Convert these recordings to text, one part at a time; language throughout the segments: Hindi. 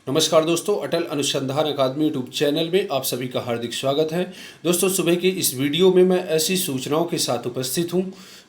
नमस्कार दोस्तों, अटल अनुसंधान अकादमी यूट्यूब चैनल में आप सभी का हार्दिक स्वागत है। दोस्तों, सुबह के इस वीडियो में मैं ऐसी सूचनाओं के साथ उपस्थित हूं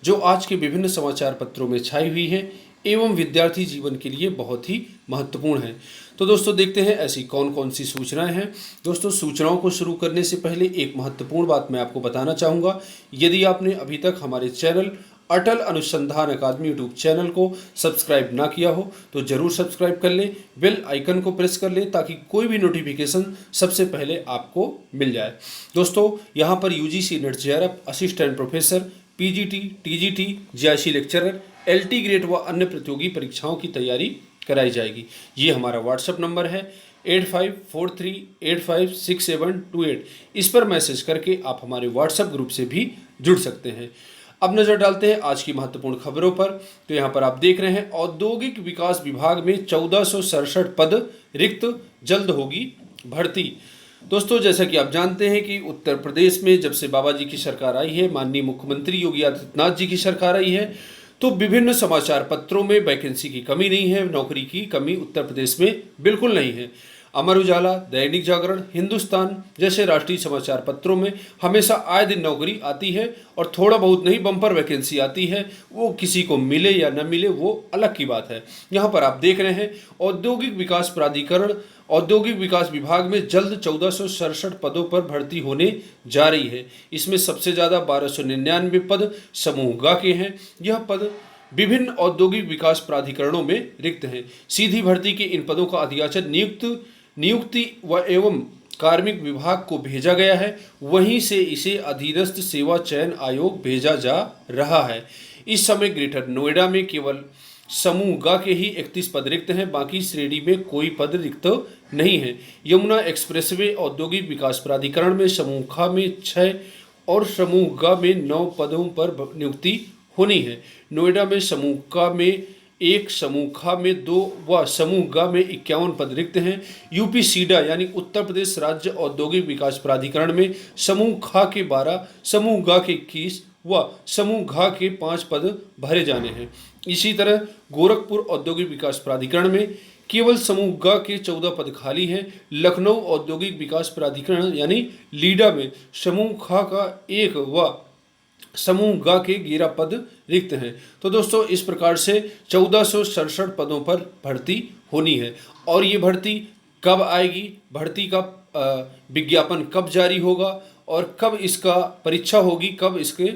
जो आज के विभिन्न समाचार पत्रों में छाई हुई हैं एवं विद्यार्थी जीवन के लिए बहुत ही महत्वपूर्ण है। तो दोस्तों, देखते हैं ऐसी कौन कौन सी सूचनाएं हैं। दोस्तों, सूचनाओं को शुरू करने से पहले एक महत्वपूर्ण बात मैं आपको बताना चाहूँगा। यदि आपने अभी तक हमारे चैनल अटल अनुसंधान अकादमी यूट्यूब चैनल को सब्सक्राइब ना किया हो तो जरूर सब्सक्राइब कर लें, बेल आइकन को प्रेस कर लें ताकि कोई भी नोटिफिकेशन सबसे पहले आपको मिल जाए। दोस्तों, यहाँ पर UGC net JRF assistant professor, PGT, TGT, GIC lecturer, LT grade व अन्य प्रतियोगी परीक्षाओं की तैयारी कराई जाएगी। ये हमारा व्हाट्सएप नंबर है 8543856728। इस पर मैसेज करके आप हमारे व्हाट्सएप ग्रुप से भी जुड़ सकते हैं। अब नजर डालते हैं आज की महत्वपूर्ण खबरों पर। तो यहाँ पर आप देख रहे हैं, औद्योगिक विकास विभाग में 1467 पद रिक्त, जल्द होगी भर्ती। दोस्तों, जैसा कि आप जानते हैं कि उत्तर प्रदेश में जब से बाबा जी की सरकार आई है, माननीय मुख्यमंत्री योगी आदित्यनाथ जी की सरकार आई है, तो विभिन्न समाचार पत्रों में वैकेंसी की कमी नहीं है, नौकरी की कमी उत्तर प्रदेश में बिल्कुल नहीं है। अमर उजाला, दैनिक जागरण, हिंदुस्तान जैसे राष्ट्रीय समाचार पत्रों में हमेशा आए दिन नौकरी आती है और थोड़ा बहुत नहीं, बम्पर वैकेंसी आती है। वो किसी को मिले या न मिले वो अलग की बात है। यहाँ पर आप देख रहे हैं, औद्योगिक विकास प्राधिकरण औद्योगिक विकास विभाग में जल्द 1467 पदों पर भर्ती होने जा रही है। इसमें सबसे ज़्यादा 1299 पद समूह ग के हैं। यह पद विभिन्न औद्योगिक विकास प्राधिकरणों में रिक्त हैं। सीधी भर्ती के इन पदों का अधियाचन नियुक्ति व एवं कार्मिक विभाग को भेजा गया है, वहीं से इसे अधीनस्थ सेवा चयन आयोग भेजा जा रहा है। इस समय ग्रेटर नोएडा में केवल समूह ग के ही 31 पद रिक्त हैं, बाकी श्रेणी में कोई पद रिक्त नहीं है। यमुना एक्सप्रेसवे औद्योगिक विकास प्राधिकरण में समूह ख में 6 और समूह ग में 9 पदों पर नियुक्ति होनी है। नोएडा में समूह क में 1, समूह ख में 2 व समूह ग में 51 पद रिक्त हैं। यूपी सीडा यानी उत्तर प्रदेश राज्य औद्योगिक विकास प्राधिकरण में समूह ख के 12, समूह ग के 21 व समूह घ के 5 पद भरे जाने हैं। इसी तरह गोरखपुर औद्योगिक विकास प्राधिकरण में केवल समूह ग के 14 पद खाली हैं। लखनऊ औद्योगिक विकास प्राधिकरण यानी लीडा में समूह ख का 1 व समूह ग के 11 पद रिक्त हैं। तो दोस्तों, इस प्रकार से 1467 पदों पर भर्ती होनी है। और ये भर्ती कब आएगी, भर्ती का विज्ञापन कब जारी होगा और कब इसका परीक्षा होगी, कब इसके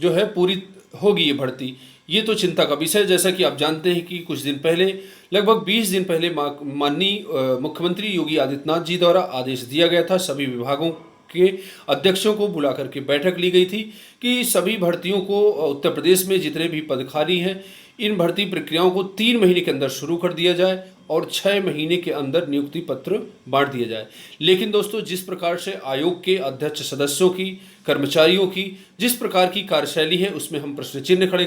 जो है पूरी होगी ये भर्ती, ये तो चिंता का विषय है। जैसा कि आप जानते हैं कि कुछ दिन पहले, लगभग 20 दिन पहले माननीय मुख्यमंत्री योगी आदित्यनाथ जी द्वारा आदेश दिया गया था, सभी विभागों के अध्यक्षों को बुला करके बैठक ली गई थी कि सभी भर्तियों को, उत्तर प्रदेश में जितने भी पद खाली हैं, इन भर्ती प्रक्रियाओं को 3 महीने के अंदर शुरू कर दिया जाए और 6 महीने के अंदर नियुक्ति पत्र बांट दिया जाए। लेकिन दोस्तों, जिस प्रकार से आयोग के अध्यक्ष सदस्यों की, कर्मचारियों की जिस प्रकार की कार्यशैली है, उसमें हम प्रश्न चिन्ह खड़े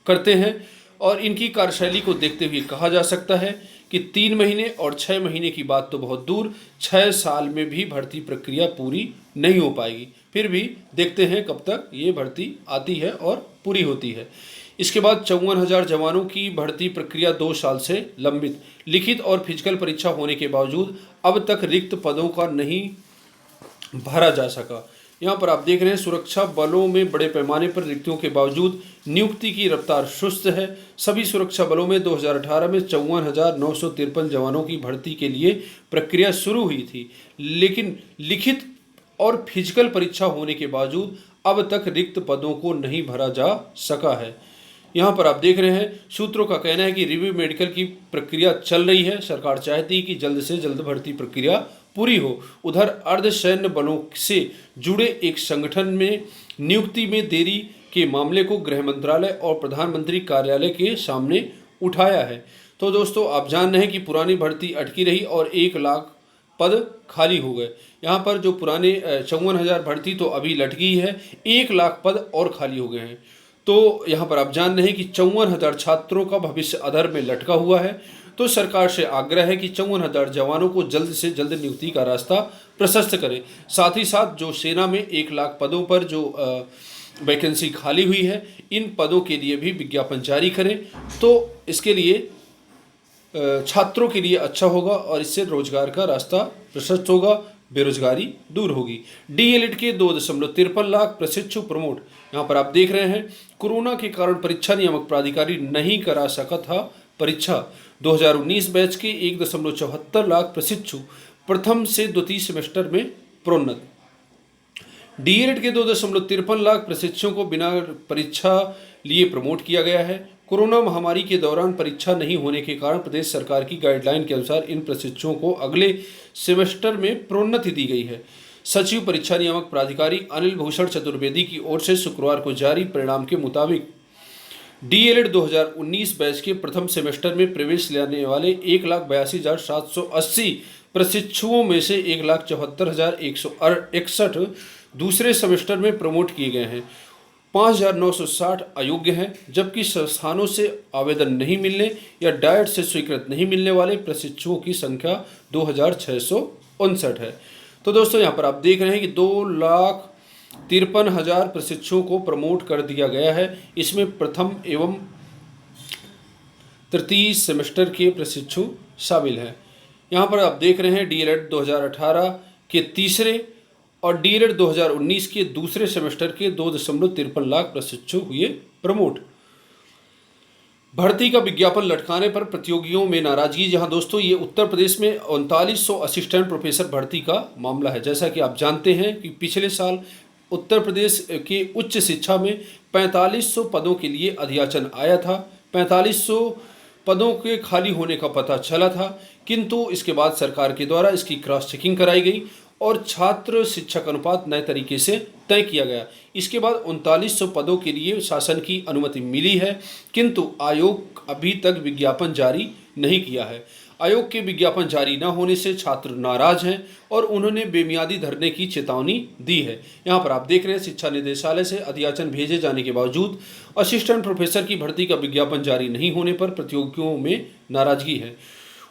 करते हैं और इनकी कार्यशैली को देखते हुए कहा जा सकता है कि 3 महीने और 6 महीने की बात तो बहुत दूर, 6 साल में भी भर्ती प्रक्रिया पूरी नहीं हो पाएगी। फिर भी देखते हैं कब तक ये भर्ती आती है और पूरी होती है। इसके बाद 54,000 जवानों की भर्ती प्रक्रिया 2 साल से लंबित, लिखित और फिजिकल परीक्षा होने के बावजूद अब तक रिक्त पदों का नहीं भरा जा सका। यहाँ पर आप देख रहे हैं, सुरक्षा बलों में बड़े पैमाने पर रिक्तियों के बावजूद नियुक्ति की रफ्तार सुस्त है। सभी सुरक्षा बलों में 2018 में 54,953 जवानों की भर्ती के लिए प्रक्रिया शुरू हुई थी, लेकिन लिखित और फिजिकल परीक्षा होने के बावजूद अब तक रिक्त पदों को नहीं भरा जा सका है। यहाँ पर आप देख रहे हैं, सूत्रों का कहना है कि रिव्यू मेडिकल की प्रक्रिया चल रही है। सरकार चाहती है कि जल्द से जल्द भर्ती प्रक्रिया पूरी हो। उधर अर्धसैन्य बलों से जुड़े एक संगठन में नियुक्ति में देरी के मामले को गृह मंत्रालय और प्रधानमंत्री कार्यालय के सामने उठाया है। तो दोस्तों, आप जान रहे हैं कि पुरानी भर्ती अटकी रही और 1 लाख पद खाली हो गए। यहाँ पर जो पुराने 54,000 भर्ती तो अभी लटकी है, 1 लाख पद और खाली हो गए हैं। तो यहाँ पर आप जान रहे हैं कि 54,000 छात्रों का भविष्य अधर में लटका हुआ है। तो सरकार से आग्रह है कि 54,000 जवानों को जल्द से जल्द नियुक्ति का रास्ता प्रशस्त करें। साथ ही साथ जो सेना में 1 लाख पदों पर जो वैकेंसी खाली हुई है, इन पदों के लिए भी विज्ञापन जारी करें। तो इसके लिए छात्रों के लिए अच्छा होगा और इससे रोजगार का रास्ता प्रशस्त होगा, बेरोजगारी दूर होगी। डीएलएड के 2.53 लाख प्रशिक्षु प्रमोट। यहाँ पर आप देख रहे हैं कोरोना के कारण परीक्षा नियामक प्राधिकारी नहीं करा सका था परीक्षा। 2019 बैच के 1.74 लाख प्रशिक्षु प्रथम से द्वितीय सेमेस्टर में प्रोन्नत। डीएलएड के 2.53 लाख प्रशिक्षुओं को बिना परीक्षा लिए प्रमोट किया गया है। कोरोना महामारी के दौरान परीक्षा नहीं होने के कारण प्रदेश सरकार की गाइडलाइन के अनुसार इन प्रशिक्षुओं को अगले सेमेस्टर में प्रोन्नति दी गई है। सचिव परीक्षा नियामक प्राधिकारी अनिल भूषण चतुर्वेदी की ओर से शुक्रवार को जारी परिणाम के मुताबिक डीएलएड 2019 बैच के प्रथम सेमेस्टर में प्रवेश लेने वाले 1,82,780 प्रशिक्षुओं में से 1,74,161 दूसरे सेमेस्टर में प्रमोट किए गए हैं। 5,960 अयोग्य हैं, जबकि संस्थानों से आवेदन नहीं मिलने या डाइट से स्वीकृत नहीं मिलने वाले प्रशिक्षुओं की संख्या 2,659 है। तो दोस्तों यहाँ पर आप देख रहे हैं कि 2,53,000 प्रशिक्षुओं को प्रमोट कर दिया गया है। इसमें प्रथम एवं तृतीय सेमेस्टर के प्रशिक्षु शामिल हैं। यहाँ पर आप देख रहे हैं डीएलएड 2018 के तीसरे और डीएलएड 2019 के दूसरे सेमेस्टर के 2.53 लाख प्रशिक्षु हुए प्रमोट। भर्ती का विज्ञापन लटकाने पर प्रतियोगियों में नाराजगी। जहां दोस्तों ये उत्तर प्रदेश में 3900 असिस्टेंट प्रोफेसर भर्ती का मामला है। जैसा कि आप जानते हैं कि पिछले साल उत्तर प्रदेश के उच्च शिक्षा में 4500 पदों के लिए अधियाचन आया था। 4500 पदों के खाली होने का पता चला था, किंतु इसके बाद सरकार के द्वारा इसकी क्रॉस चेकिंग कराई गई और छात्र शिक्षक अनुपात नए तरीके से तय किया गया। इसके बाद 3900 पदों के लिए शासन की अनुमति मिली है, किंतु आयोग अभी तक विज्ञापन जारी नहीं किया है। आयोग के विज्ञापन जारी न होने से छात्र नाराज हैं और उन्होंने बेमियादी धरने की चेतावनी दी है। यहाँ पर आप देख रहे हैं शिक्षा निदेशालय से अधियाचन भेजे जाने के बावजूद असिस्टेंट प्रोफेसर की भर्ती का विज्ञापन जारी नहीं होने पर प्रतियोगियों में नाराजगी है।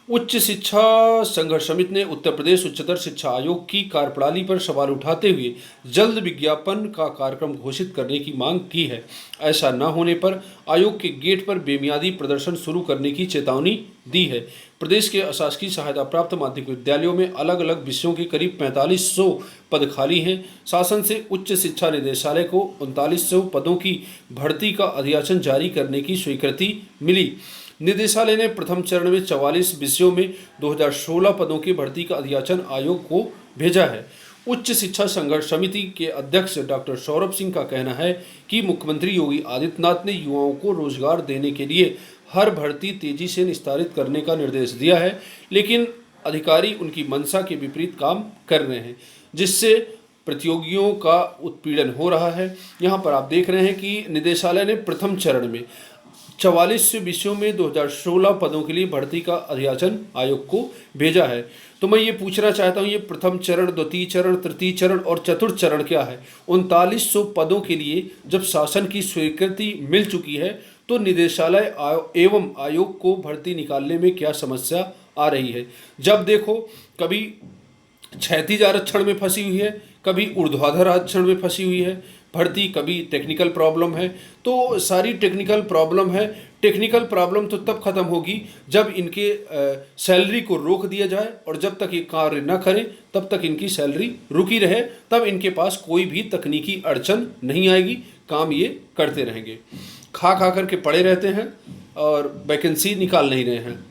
उच्च शिक्षा संघर्ष समिति ने उत्तर प्रदेश उच्चतर शिक्षा आयोग की कार्यप्रणाली पर सवाल उठाते हुए जल्द विज्ञापन का कार्यक्रम घोषित करने की मांग की है। ऐसा न होने पर आयोग के गेट पर बेमियादी प्रदर्शन शुरू करने की चेतावनी दी है। प्रदेश के अशासकीय सहायता प्राप्त माध्यमिक विद्यालयों में अलग अलग विषयों के करीब 4500 पद खाली हैं। शासन से उच्च शिक्षा निदेशालय को 3900 पदों की भर्ती का अधियाचन जारी करने की स्वीकृति मिली। निदेशालय ने प्रथम चरण में 44 विषयों में 2016 पदों की भर्ती का अधियाचन आयोग को भेजा है। उच्च शिक्षा संघर्ष समिति के अध्यक्ष डॉक्टर सौरभ सिंह का कहना है कि मुख्यमंत्री योगी आदित्यनाथ ने युवाओं को रोजगार देने के लिए हर भर्ती तेजी से निस्तारित करने का निर्देश दिया है, लेकिन अधिकारी उनकी मंशा के विपरीत काम कर रहे हैं, जिससे प्रतियोगियों का उत्पीड़न हो रहा है। यहाँ पर आप देख रहे हैं कि निदेशालय ने प्रथम चरण में 44 विषयों में 2016 पदों के लिए भर्ती का अधियाचन आयोग को भेजा है। तो मैं ये पूछना चाहता हूँ, ये प्रथम चरण, द्वितीय चरण, तृतीय चरण और चतुर्थ चरण क्या है? 3900 पदों के लिए जब शासन की स्वीकृति मिल चुकी है तो निदेशालय एवं आयोग को भर्ती निकालने में क्या समस्या आ रही है? जब देखो कभी क्षैतिज आरक्षण में फंसी हुई है, कभी ऊर्ध्वाधर आरक्षण में फंसी हुई है भर्ती, कभी टेक्निकल प्रॉब्लम है। तो सारी टेक्निकल प्रॉब्लम है। टेक्निकल प्रॉब्लम तो तब खत्म होगी जब इनके सैलरी को रोक दिया जाए, और जब तक ये कार्य न करें तब तक इनकी सैलरी रुकी रहे, तब इनके पास कोई भी तकनीकी अड़चन नहीं आएगी, काम ये करते रहेंगे। खा करके पड़े रहते हैं और वैकेंसी निकाल नहीं रहे हैं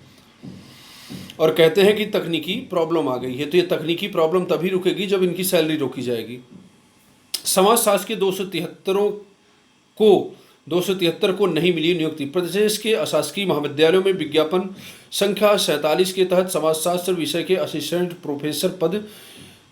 और कहते हैं कि तकनीकी प्रॉब्लम आ गई है। तो ये तकनीकी प्रॉब्लम तभी रुकेगी जब इनकी सैलरी रोकी जाएगी। समाजशास्त्र के 273 को नहीं मिली नियुक्ति। प्रदेश के अशासकीय महाविद्यालयों में विज्ञापन संख्या 47 के तहत समाजशास्त्र विषय के असिस्टेंट प्रोफेसर पद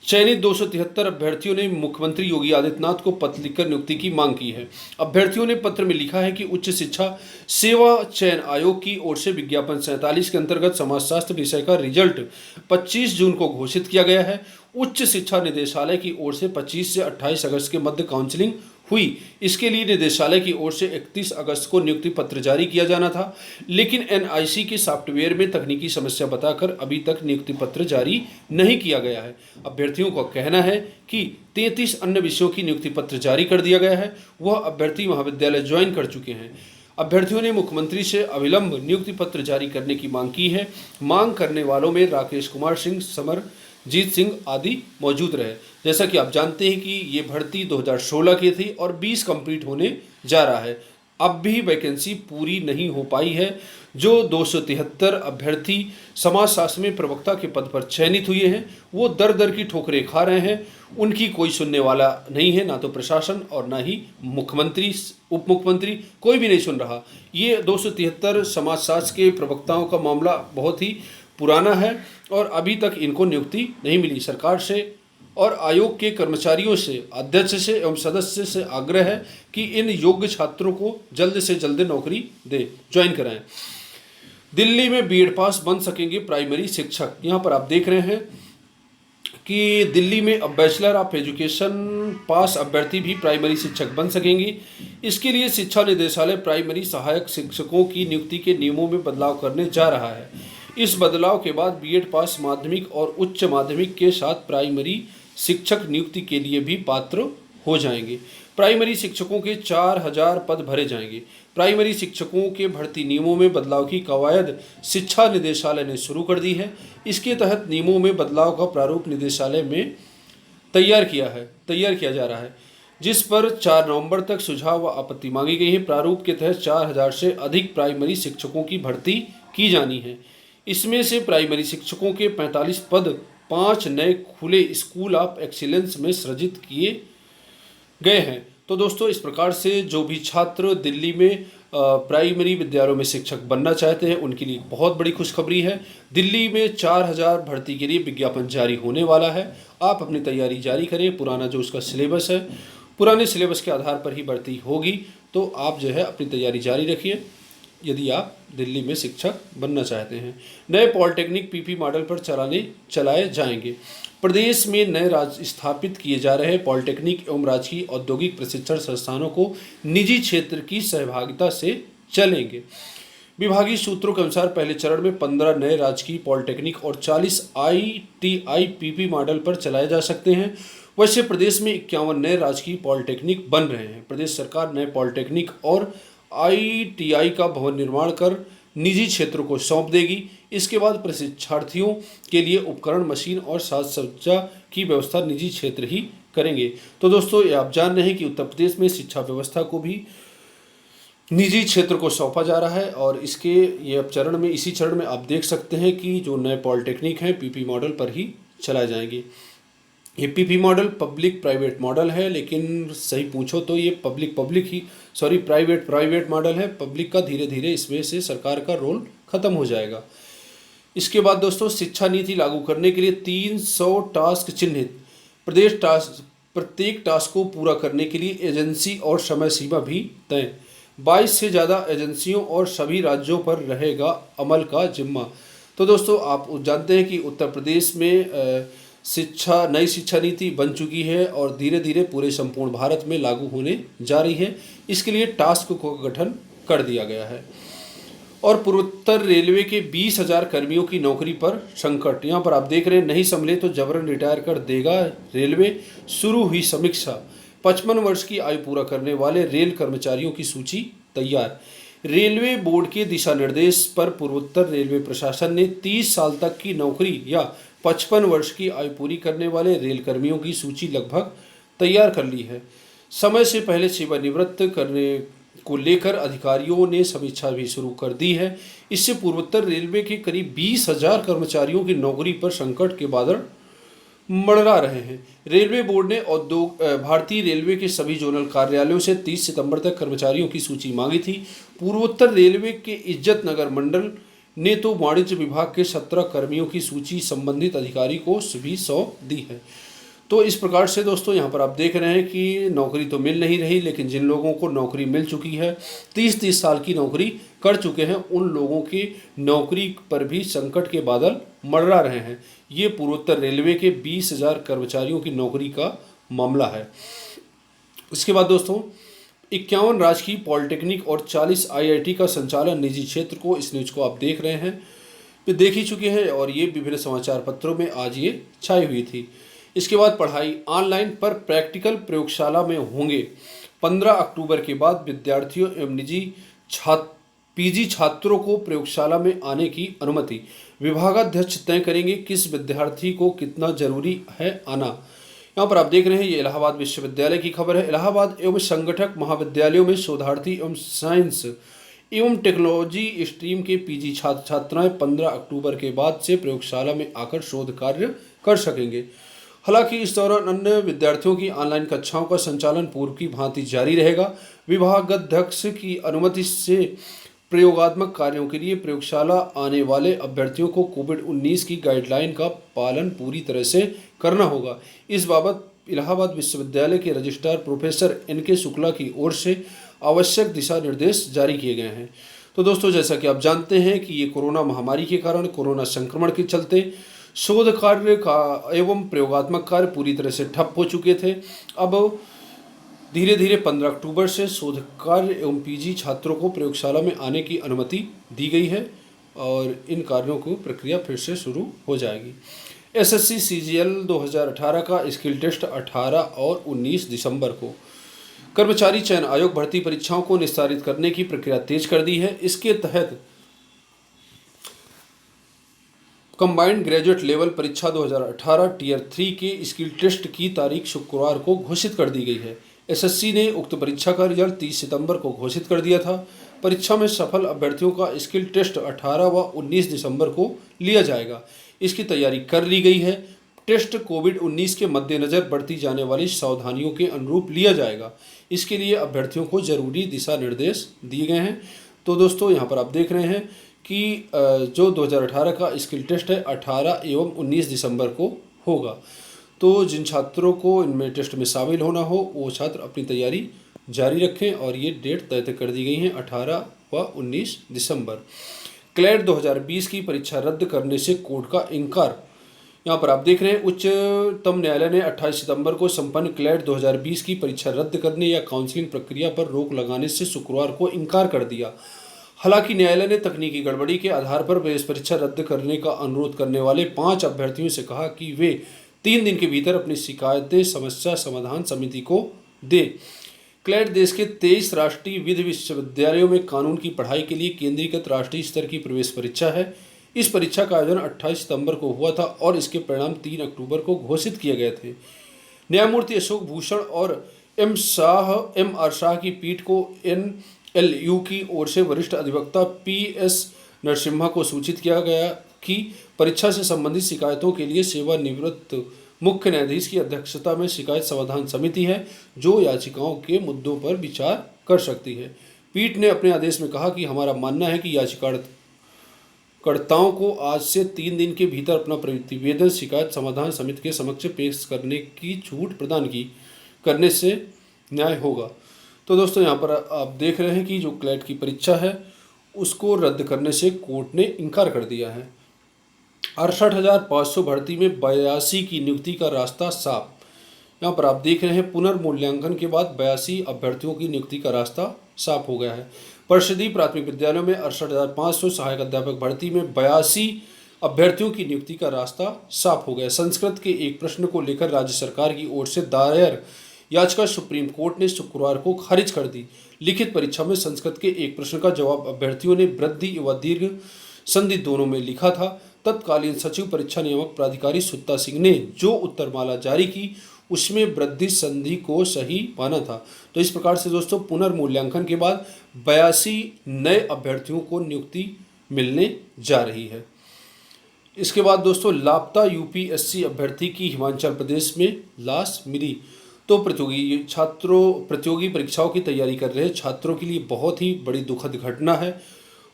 चयनित 273 अभ्यर्थियों ने मुख्यमंत्री योगी आदित्यनाथ को पत्र लिखकर नियुक्ति की मांग की है। अभ्यर्थियों ने पत्र में लिखा है कि उच्च शिक्षा सेवा चयन आयोग की ओर से विज्ञापन 47 के अंतर्गत समाजशास्त्र विषय का रिजल्ट 25 जून को घोषित किया गया है। उच्च शिक्षा निदेशालय की ओर से 25 से 28 अगस्त के मध्य काउंसलिंग हुई। इसके लिए निदेशालय की ओर से 31 अगस्त को नियुक्ति पत्र जारी किया जाना था, लेकिन एनआईसी के सॉफ्टवेयर में तकनीकी समस्या बताकर अभी तक नियुक्ति पत्र जारी नहीं किया गया है। अभ्यर्थियों का कहना है कि 33 अन्य विषयों की नियुक्ति पत्र जारी कर दिया गया है। वह अभ्यर्थी महाविद्यालय ज्वाइन कर चुके हैं। अभ्यर्थियों ने मुख्यमंत्री से अविलंब नियुक्ति पत्र जारी करने की मांग की है। मांग करने वालों में राकेश कुमार सिंह, समरजीत सिंह आदि मौजूद रहे। जैसा कि आप जानते हैं कि ये भर्ती 2016 की थी और 20 कंप्लीट होने जा रहा है। अब भी वैकेंसी पूरी नहीं हो पाई है। जो 273 अभ्यर्थी समाजशास्त्र में प्रवक्ता के पद पर चयनित हुए हैं वो दर दर की ठोकरें खा रहे हैं। उनकी कोई सुनने वाला नहीं है, ना तो प्रशासन और ना ही मुख्यमंत्री, उप मुख्यमंत्री, कोई भी नहीं सुन रहा। ये 273 समाजशास्त्र के प्रवक्ताओं का मामला बहुत ही पुराना है और अभी तक इनको नियुक्ति नहीं मिली। सरकार से और आयोग के कर्मचारियों से, अध्यक्ष से एवं सदस्य से आग्रह है कि इन योग्य छात्रों को जल्द से जल्द नौकरी ज्वाइन कराएं। दिल्ली में बीएड पास बन सकेंगे प्राइमरी शिक्षक। यहाँ पर आप देख रहे हैं कि दिल्ली में अब बैचलर ऑफ एजुकेशन पास अभ्यर्थी भी प्राइमरी शिक्षक बन सकेंगे। इसके लिए शिक्षा निदेशालय प्राइमरी सहायक शिक्षकों की नियुक्ति के नियमों में बदलाव करने जा रहा है। इस बदलाव के बाद बीएड पास माध्यमिक और उच्च माध्यमिक के साथ प्राइमरी शिक्षक नियुक्ति के लिए भी पात्र हो जाएंगे। प्राइमरी शिक्षकों के 4000 पद भरे जाएंगे। प्राइमरी शिक्षकों के भर्ती नियमों में बदलाव की कवायद शिक्षा निदेशालय ने शुरू कर दी है। इसके तहत नियमों में बदलाव का प्रारूप निदेशालय में तैयार किया जा रहा है, जिस पर 4 नवंबर तक सुझाव व आपत्ति मांगी गई है। प्रारूप के तहत 4000 से अधिक प्राइमरी शिक्षकों की भर्ती की जानी है। इसमें से प्राइमरी शिक्षकों के 45 पद 5 नए खुले स्कूल ऑफ एक्सीलेंस में सृजित किए गए हैं। तो दोस्तों, इस प्रकार से जो भी छात्र दिल्ली में प्राइमरी विद्यालयों में शिक्षक बनना चाहते हैं उनके लिए बहुत बड़ी खुशखबरी है। दिल्ली में 4000 भर्ती के लिए विज्ञापन जारी होने वाला है। आप अपनी तैयारी जारी करें। पुराना जो उसका सिलेबस है, पुराने सिलेबस के आधार पर ही भर्ती होगी, तो आप जो है अपनी तैयारी जारी रखिए यदि आप दिल्ली में शिक्षक बनना चाहते हैं। नए पॉलिटेक्निक पीपी मॉडल पर चलाए जाएंगे। प्रदेश में नए स्थापित किए जा रहे पॉलिटेक्निक एवं राजकीय औद्योगिक प्रशिक्षण संस्थानों को निजी क्षेत्र की सहभागिता से चलेंगे। विभागीय सूत्रों के अनुसार पहले चरण में 15 नए राजकीय पॉलिटेक्निक और 40 ITI पीपी मॉडल पर चलाए जा सकते हैं। वैसे प्रदेश में 51 नए राजकीय पॉलिटेक्निक बन रहे हैं। प्रदेश सरकार नए पॉलिटेक्निक और ITI का भवन निर्माण कर निजी क्षेत्रों को सौंप देगी। इसके बाद प्रशिक्षार्थियों के लिए उपकरण, मशीन और साज सज्जा की व्यवस्था निजी क्षेत्र ही करेंगे। तो दोस्तों, ये आप जान रहे हैं कि उत्तर प्रदेश में शिक्षा व्यवस्था को भी निजी क्षेत्र को सौंपा जा रहा है और इसके ये अब चरण में, इसी चरण में आप देख सकते हैं कि जो नए पॉलिटेक्निक हैं पीपी मॉडल पर ही चलाए जाएंगे। ये PP model public private model है, लेकिन सही पूछो तो ये प्राइवेट मॉडल है। पब्लिक का धीरे धीरे इसमें से सरकार का रोल खत्म हो जाएगा। इसके बाद दोस्तों, शिक्षा नीति लागू करने के लिए 300 टास्क चिन्हित। प्रत्येक टास्क को पूरा करने के लिए एजेंसी और समय सीमा भी तय। 22 से ज़्यादा एजेंसियों और सभी राज्यों पर रहेगा अमल का जिम्मा। तो दोस्तों, आप जानते हैं कि उत्तर प्रदेश में नई शिक्षा नीति बन चुकी है और धीरे धीरे पूरे संपूर्ण भारत में लागू होने जा रही है। इसके लिए टास्क को गठन कर दिया गया है। और पूर्वोत्तर रेलवे के 20,000 कर्मियों की नौकरी पर संकट। यहाँ पर आप देख रहे हैं, नहीं संभले तो जबरन रिटायर कर देगा रेलवे, शुरू हुई समीक्षा। 55 वर्ष की आयु पूरा करने वाले रेल कर्मचारियों की सूची तैयार। रेलवे बोर्ड के दिशा निर्देश पर पूर्वोत्तर रेलवे प्रशासन ने 30 साल तक की नौकरी या 55 वर्ष की आयु पूरी करने वाले रेल कर्मियों की सूची लगभग तैयार कर ली है। समय से पहले सेवानिवृत्त करने को लेकर अधिकारियों ने समीक्षा भी शुरू कर दी है। इससे पूर्वोत्तर रेलवे के करीब 20,000 कर्मचारियों की नौकरी पर संकट के बादल मंडरा रहे हैं। रेलवे बोर्ड ने भारतीय रेलवे के सभी जोनल कार्यालयों से 30 सितंबर तक कर्मचारियों की सूची मांगी थी। पूर्वोत्तर रेलवे के इज्जत नगर मंडल ने तो वाणिज्य विभाग के 17 कर्मियों की सूची संबंधित अधिकारी को भी सौंप दी है। तो इस प्रकार से दोस्तों, यहाँ पर आप देख रहे हैं कि नौकरी तो मिल नहीं रही, लेकिन जिन लोगों को नौकरी मिल चुकी है, 30-30 साल की नौकरी कर चुके हैं, उन लोगों की नौकरी पर भी संकट के बादल मंडरा रहे हैं। ये पूर्वोत्तर रेलवे के 20,000 कर्मचारियों की नौकरी का मामला है। इसके बाद दोस्तों, 51 राजकीय पॉलिटेक्निक और 40 IIT का संचालन निजी क्षेत्र को, इस न्यूज को आप देख रहे हैं, देख ही चुके हैं और ये विभिन्न समाचार पत्रों में आज ये छाई हुई थी। इसके बाद पढ़ाई ऑनलाइन पर प्रैक्टिकल प्रयोगशाला में होंगे। 15 अक्टूबर के बाद विद्यार्थियों एवं निजी छात्र पीजी छात्रों को प्रयोगशाला में आने की अनुमति। विभागाध्यक्ष तय करेंगे किस विद्यार्थी को कितना जरूरी है आना। यहाँ पर आप देख रहे हैं ये इलाहाबाद विश्वविद्यालय की खबर है। इलाहाबाद एवं संगठक महाविद्यालयों में शोधार्थी एवं साइंस एवं टेक्नोलॉजी स्ट्रीम के पीजी छात्र छात्राएं 15 अक्टूबर के बाद से प्रयोगशाला में आकर शोध कार्य कर सकेंगे। हालांकि इस दौरान अन्य विद्यार्थियों की ऑनलाइन कक्षाओं का संचालन पूर्व की भांति जारी रहेगा। विभागाध्यक्ष की अनुमति से प्रयोगात्मक कार्यों के लिए प्रयोगशाला आने वाले अभ्यर्थियों को कोविड-19 की गाइडलाइन का पालन पूरी तरह से करना होगा। इस बाबत इलाहाबाद विश्वविद्यालय के रजिस्ट्रार प्रोफेसर NK शुक्ला की ओर से आवश्यक दिशा निर्देश जारी किए गए हैं। तो दोस्तों, जैसा कि आप जानते हैं कि ये कोरोना महामारी के कारण, कोरोना संक्रमण के चलते शोध कार्य का एवं प्रयोगात्मक कार्य पूरी तरह से ठप हो चुके थे। अब धीरे धीरे 15 अक्टूबर से शोध कार्य एवं पीजी छात्रों को प्रयोगशाला में आने की अनुमति दी गई है और इन कार्यों को प्रक्रिया फिर से शुरू हो जाएगी। SSC CGL 2018 का स्किल टेस्ट 18 और 19 दिसंबर को। कर्मचारी चयन आयोग भर्ती परीक्षाओं को निस्तारित करने की प्रक्रिया तेज कर दी है। इसके तहत कंबाइंड ग्रेजुएट लेवल परीक्षा 2018 टियर 3 के स्किल टेस्ट की तारीख शुक्रवार को घोषित कर दी गई है। SSC ने उक्त परीक्षा का रिजल्ट 30 सितंबर को घोषित कर दिया था। परीक्षा में सफल अभ्यर्थियों का स्किल टेस्ट 18 व 19 दिसंबर को लिया जाएगा। इसकी तैयारी कर ली गई है। टेस्ट कोविड-19 के मद्देनज़र बरती जाने वाली सावधानियों के अनुरूप लिया जाएगा। इसके लिए अभ्यर्थियों को जरूरी दिशा निर्देश दिए गए हैं। तो दोस्तों, यहाँ पर आप देख रहे हैं कि जो 2018 का स्किल टेस्ट है 18 एवं 19 दिसंबर को होगा। तो जिन छात्रों को इनमें टेस्ट में शामिल होना हो वो छात्र अपनी तैयारी जारी रखें और ये डेट तय कर दी गई हैं 18 व 19 दिसंबर। क्लैट 2020 की परीक्षा रद्द करने से कोर्ट का इनकार। यहाँ पर आप देख रहे हैं उच्चतम न्यायालय ने 28 सितंबर को संपन्न क्लैट 2020 की परीक्षा रद्द करने या काउंसलिंग प्रक्रिया पर रोक लगाने से शुक्रवार को इनकार कर दिया। हालांकि न्यायालय ने तकनीकी गड़बड़ी के आधार पर प्रवेश परीक्षा रद्द करने का अनुरोध करने वाले 5 अभ्यर्थियों से कहा कि वे 3 दिन के भीतर अपनी शिकायतें समस्या समाधान समिति को दें। क्लैट देश के 23 राष्ट्रीय विधि विश्वविद्यालयों में कानून की पढ़ाई के लिए केंद्रीकृत राष्ट्रीय स्तर की प्रवेश परीक्षा है। इस परीक्षा का आयोजन 28 सितंबर को हुआ था और इसके परिणाम 3 अक्टूबर को घोषित किए गए थे। न्यायमूर्ति अशोक भूषण और MR शाह की पीठ को NLU की ओर से वरिष्ठ अधिवक्ता PS नरसिम्हा को सूचित किया गया कि परीक्षा से संबंधित शिकायतों के लिए सेवानिवृत्त मुख्य न्यायाधीश की अध्यक्षता में शिकायत समाधान समिति है जो याचिकाओं के मुद्दों पर विचार कर सकती है। पीठ ने अपने आदेश में कहा कि हमारा मानना है कि याचिकाकर्ताओं को आज से 3 दिन के भीतर अपना प्रतिवेदन शिकायत समाधान समिति के समक्ष पेश करने की छूट प्रदान करने से न्याय होगा। तो दोस्तों, यहाँ पर आप देख रहे हैं कि जो क्लैट की परीक्षा है उसको रद्द करने से कोर्ट ने इनकार कर दिया है। 68,500 भर्ती में 82 की नियुक्ति का रास्ता साफ। यहाँ पर आप देख रहे हैं पुनर्मूल्यांकन के बाद 82 अभ्यर्थियों की नियुक्ति का रास्ता साफ हो गया है। परिषदीय प्राथमिक विद्यालयों में 68,500 सहायक अध्यापक भर्ती में 82 अभ्यर्थियों की नियुक्ति का रास्ता साफ हो गया। संस्कृत के एक प्रश्न को लेकर राज्य सरकार की ओर से दायर याचिका सुप्रीम कोर्ट ने शुक्रवार को खारिज कर दी। लिखित परीक्षा में संस्कृत के एक प्रश्न का जवाब अभ्यर्थियों ने वृद्धि व दीर्घ संधि दोनों में लिखा था। तत्कालीन सचिव परीक्षा नियामक प्राधिकारी सुत्ता सिंह ने जो उत्तरमाला जारी की उसमें वृद्धि संधि को सही माना था। तो इस प्रकार से दोस्तों पुनर्मूल्यांकन के बाद 82 नए अभ्यर्थियों को नियुक्ति मिलने जा रही है। इसके बाद दोस्तों लापता UPSC अभ्यर्थी की हिमाचल प्रदेश में लाश मिली। तो प्रतियोगी परीक्षाओं की तैयारी कर रहे छात्रों के लिए बहुत ही बड़ी दुखद घटना है।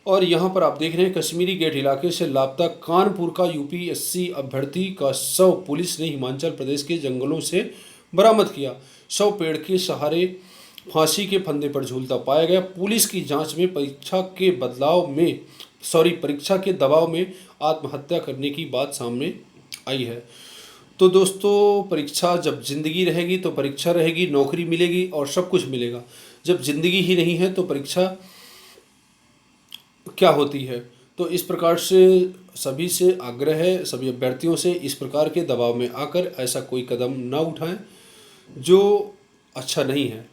और यहाँ पर आप देख रहे हैं कश्मीरी गेट इलाके से लापता कानपुर का UPSC अभ्यर्थी का शव पुलिस ने हिमाचल प्रदेश के जंगलों से बरामद किया। शव पेड़ के सहारे फांसी के फंदे पर झूलता पाया गया। पुलिस की जांच में परीक्षा के दबाव में आत्महत्या करने की बात सामने आई है। तो दोस्तों, परीक्षा जब जिंदगी रहेगी तो परीक्षा रहेगी, नौकरी मिलेगी और सब कुछ मिलेगा। जब जिंदगी ही नहीं है तो परीक्षा क्या होती है। तो इस प्रकार से सभी से आग्रह है, सभी अभ्यर्थियों से इस प्रकार के दबाव में आकर ऐसा कोई कदम ना उठाएं जो अच्छा नहीं है।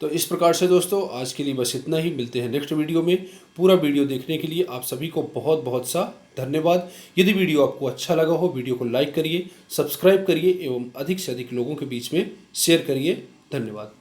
तो इस प्रकार से दोस्तों आज के लिए बस इतना ही। मिलते हैं नेक्स्ट वीडियो में। पूरा वीडियो देखने के लिए आप सभी को बहुत बहुत सा धन्यवाद। यदि वीडियो आपको अच्छा लगा हो, वीडियो को लाइक करिए, सब्सक्राइब करिए एवं अधिक से अधिक लोगों के बीच में शेयर करिए। धन्यवाद।